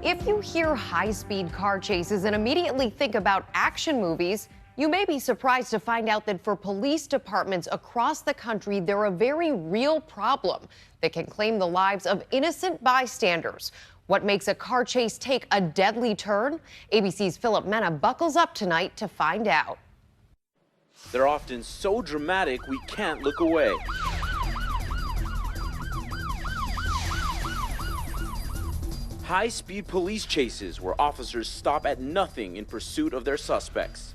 If you hear high-speed car chases and immediately think about action movies, you may be surprised to find out that for police departments across the country, they're a very real problem that can claim the lives of innocent bystanders. What makes a car chase take a deadly turn? ABC's Philip Mena buckles up tonight to find out. They're often so dramatic we can't look away. High-speed police chases where officers stop at nothing in pursuit of their suspects.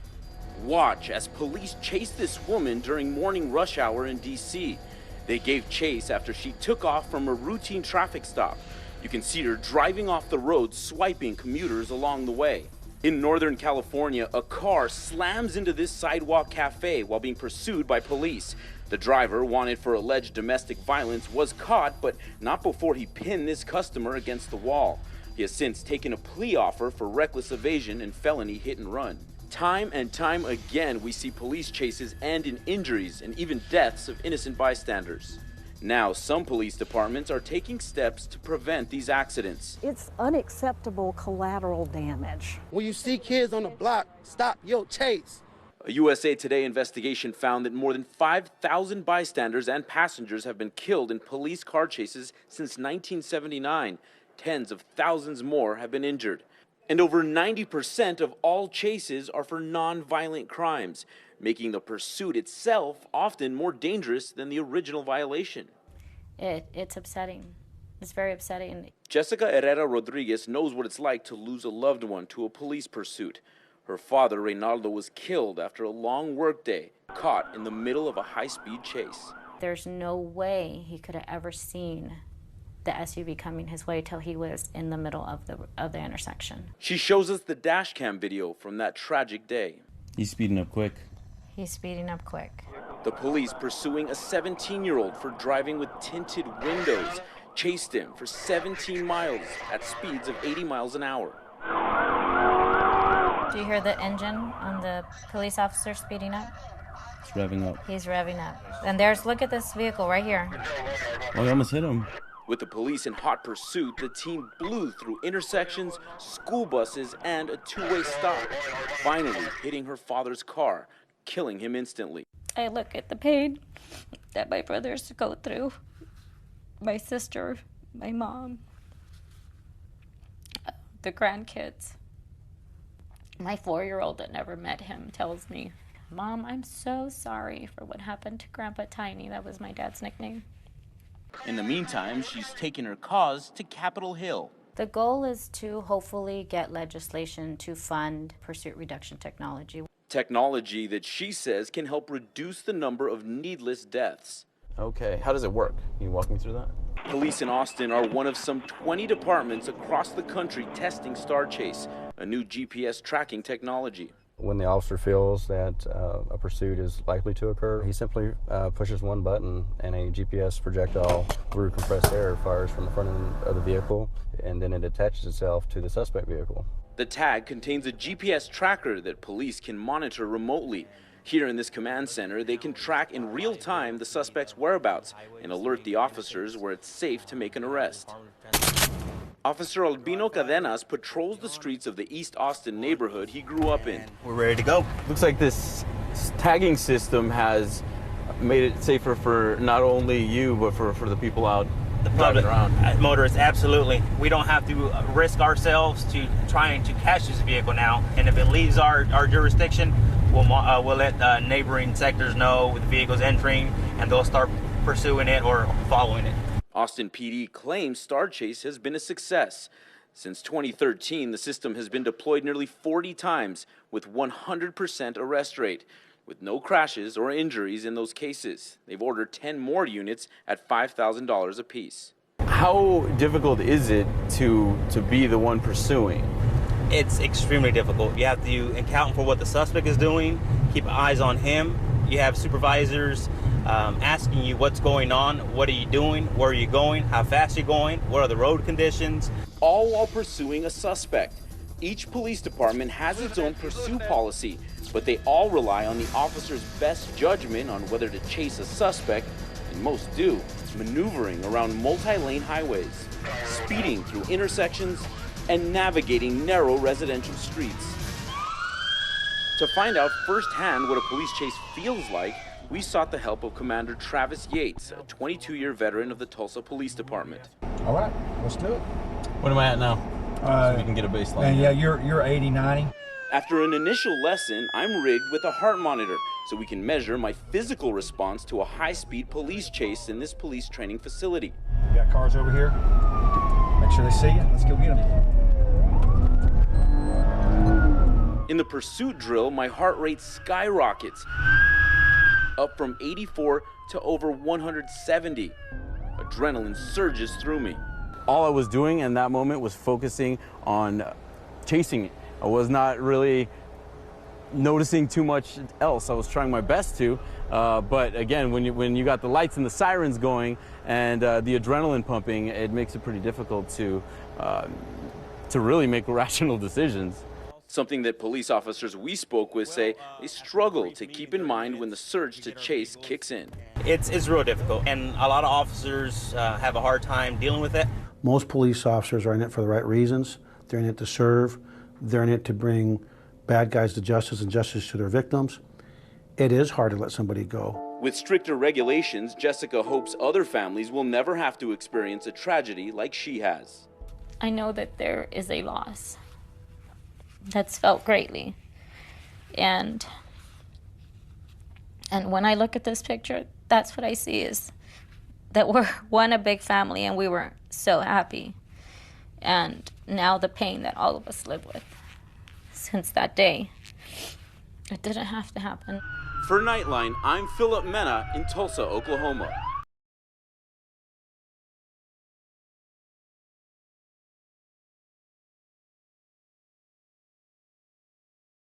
Watch as police chase this woman during morning rush hour in D.C. They gave chase after she took off from a routine traffic stop. You can see her driving off the road, swiping commuters along the way. In Northern California, a car slams into this sidewalk cafe while being pursued by police. The driver, wanted for alleged domestic violence, was caught, but not before he pinned this customer against the wall. He has since taken a plea offer for reckless evasion and felony hit and run. Time and time again, we see police chases end in injuries and even deaths of innocent bystanders. Now, some police departments are taking steps to prevent these accidents. It's unacceptable collateral damage. When you see kids on the block, stop your chase. A USA Today investigation found that more than 5,000 bystanders and passengers have been killed in police car chases since 1979. Tens of thousands more have been injured. And over 90% of all chases are for non-violent crimes, making the pursuit itself often more dangerous than the original violation. It's upsetting. It's very upsetting. Jessica Herrera Rodriguez knows what it's like to lose a loved one to a police pursuit. Her father, Reynaldo, was killed after a long workday, caught in the middle of a high-speed chase. There's no way he could have ever seen the SUV coming his way till he was in the middle of the intersection. She shows us the dash cam video from that tragic day. He's speeding up quick. He's speeding up quick. The police pursuing a 17-year-old for driving with tinted windows chased him for 17 miles at speeds of 80 miles an hour. Do you hear the engine on the police officer speeding up? It's revving up. He's revving up. And look at this vehicle right here. Oh, he almost hit him. With the police in hot pursuit, the team blew through intersections, school buses, and a two-way stop, finally hitting her father's car, killing him instantly. I look at the pain that my brothers go through, my sister, my mom, the grandkids. My 4-year-old that never met him tells me, "Mom, I'm so sorry for what happened to Grandpa Tiny." That was my dad's nickname. In the meantime, she's taken her cause to Capitol Hill. The goal is to hopefully get legislation to fund pursuit reduction technology. Technology that she says can help reduce the number of needless deaths. Okay, how does it work? Can you walk me through that? Police in Austin are one of some 20 departments across the country testing StarChase, a new GPS tracking technology. When the officer feels that a pursuit is likely to occur, he simply pushes one button and a GPS projectile through compressed air fires from the front end of the vehicle, and then it attaches itself to the suspect vehicle. The tag contains a GPS tracker that police can monitor remotely. Here in this command center, they can track in real time the suspect's whereabouts and alert the officers where it's safe to make an arrest. Officer Albino Cadenas patrols the streets of the East Austin neighborhood he grew up in. We're ready to go. Looks like this tagging system has made it safer for not only you, but for the people out driving around. Motorists, absolutely. We don't have to risk ourselves to trying to catch this vehicle now. And if it leaves our jurisdiction, we'll let neighboring sectors know the vehicle's entering, and they'll start pursuing it or following it. Austin PD claims StarChase has been a success. Since 2013, the system has been deployed nearly 40 times with 100% arrest rate, with no crashes or injuries in those cases. They've ordered 10 more units at $5,000 apiece. How difficult is it to be the one pursuing? It's extremely difficult. You have to account for what the suspect is doing, keep eyes on him. You have supervisors asking you what's going on, what are you doing, where are you going, how fast are you going, what are the road conditions. All while pursuing a suspect. Each police department has its own pursuit policy, but they all rely on the officer's best judgment on whether to chase a suspect, and most do, maneuvering around multi-lane highways, speeding through intersections, and navigating narrow residential streets. To find out firsthand what a police chase feels like, we sought the help of Commander Travis Yates, a 22-year veteran of the Tulsa Police Department. All right, let's do it. What am I at now? So we can get a baseline. And yeah, you're 80, 90. After an initial lesson, I'm rigged with a heart monitor so we can measure my physical response to a high-speed police chase in this police training facility. We got cars over here. Make sure they see you. Let's go get them. In the pursuit drill, my heart rate skyrockets, up from 84 to over 170. Adrenaline surges through me. All I was doing in that moment was focusing on chasing it. I was not really noticing too much else. I was trying my best to, but again, when you got the lights and the sirens going and the adrenaline pumping, it makes it pretty difficult to really make rational decisions. Something that police officers we spoke with say they struggle to keep in mind when the surge to chase kicks in. It's real difficult, and a lot of officers have a hard time dealing with it. Most police officers are in it for the right reasons. They're in it to serve. They're in it to bring bad guys to justice and justice to their victims. It is hard to let somebody go. With stricter regulations, Jessica hopes other families will never have to experience a tragedy like she has. I know that there is a loss that's felt greatly. And when I look at this picture, that's what I see, is that we're a big family and we were so happy. And now the pain that all of us live with since that day, it didn't have to happen. For Nightline, I'm Philip Mena in Tulsa, Oklahoma.